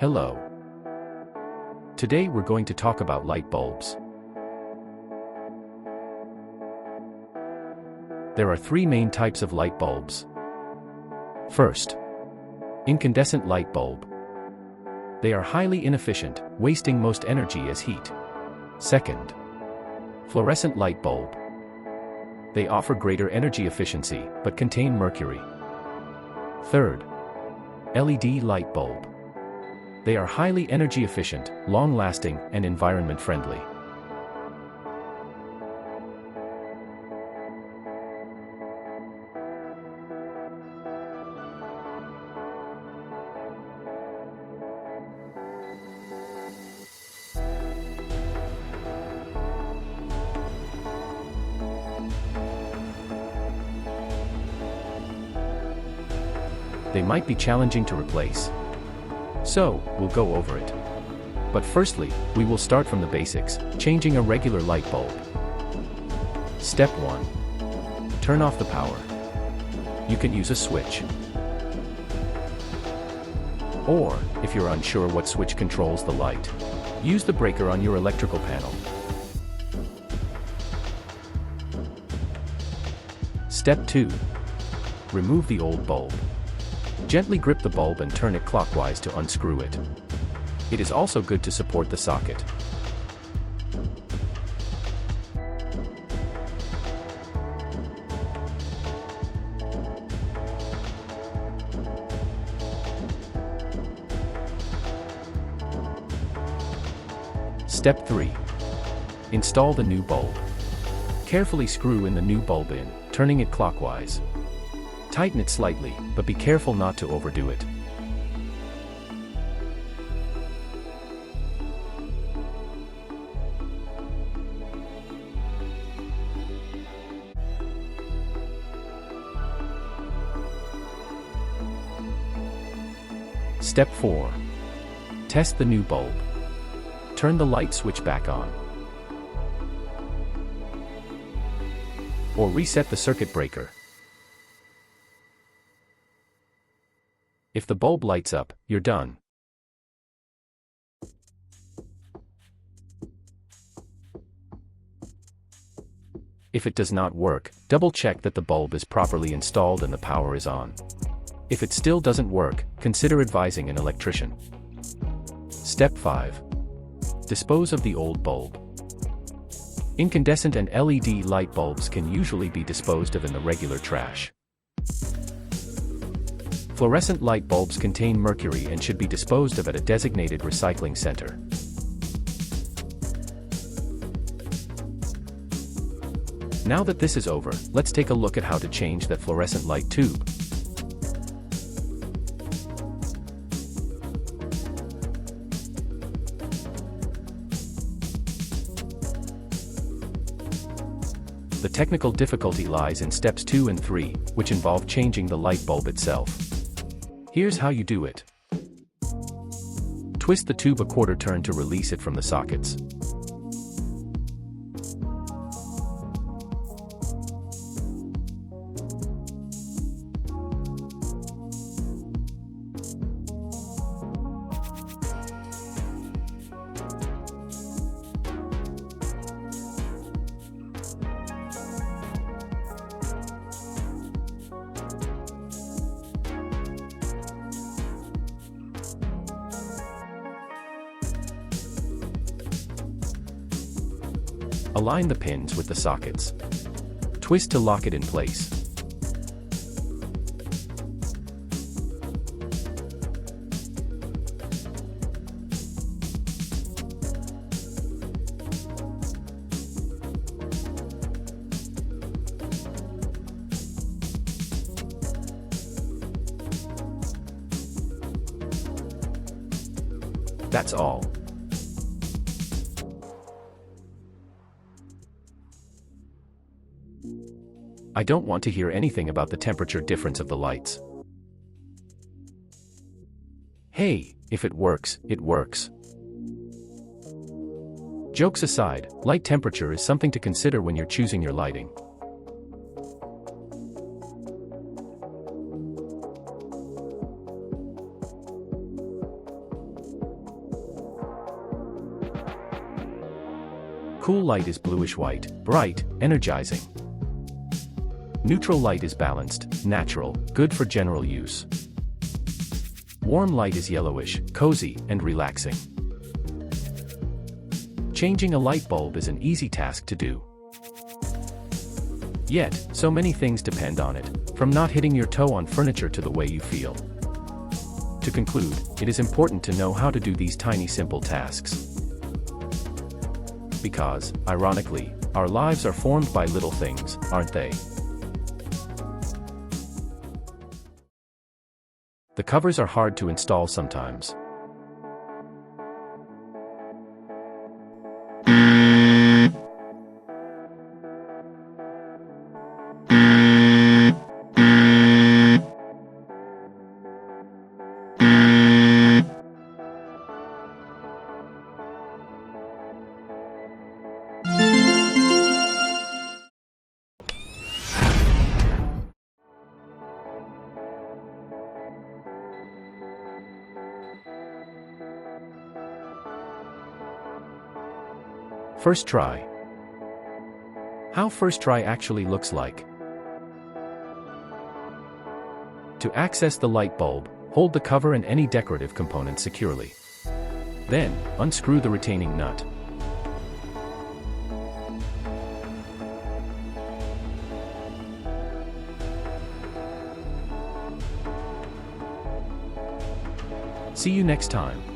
Hello. Today we're going to talk about light bulbs. There are three main types of light bulbs. First, incandescent light bulb. They are highly inefficient, wasting most energy as heat. Second, fluorescent light bulb. They offer greater energy efficiency, but contain mercury. Third, LED light bulb. They are highly energy efficient, long-lasting, and environment-friendly. They might be challenging to replace. So, we'll go over it. But firstly, we will start from the basics, changing a regular light bulb. Step 1. Turn off the power. You can use a switch. Or, if you're unsure what switch controls the light, use the breaker on your electrical panel. Step 2. Remove the old bulb. Gently grip the bulb and turn it clockwise to unscrew it. It is also good to support the socket. Step 3. Install the new bulb. Carefully screw in the new bulb in, turning it clockwise. Tighten it slightly, but be careful not to overdo it. Step 4. Test the new bulb. Turn the light switch back on. Or reset the circuit breaker. If the bulb lights up, you're done. If it does not work, double-check that the bulb is properly installed and the power is on. If it still doesn't work, consider advising an electrician. Step 5. Dispose of the old bulb. Incandescent and LED light bulbs can usually be disposed of in the regular trash. Fluorescent light bulbs contain mercury and should be disposed of at a designated recycling center. Now that this is over, let's take a look at how to change that fluorescent light tube. The technical difficulty lies in steps 2 and 3, which involve changing the light bulb itself. Here's how you do it. Twist the tube a quarter turn to release it from the sockets. Align the pins with the sockets. Twist to lock it in place. That's all. I don't want to hear anything about the temperature difference of the lights. Hey, if it works, it works. Jokes aside, light temperature is something to consider when you're choosing your lighting. Cool light is bluish-white, bright, energizing. Neutral light is balanced, natural, good for general use. Warm light is yellowish, cozy, and relaxing. Changing a light bulb is an easy task to do. Yet, so many things depend on it, from not hitting your toe on furniture to the way you feel. To conclude, it is important to know how to do these tiny simple tasks. Because, ironically, our lives are formed by little things, aren't they? The covers are hard to install sometimes. First try. How first try actually looks like. To access the light bulb, hold the cover and any decorative component securely. Then, unscrew the retaining nut. See you next time.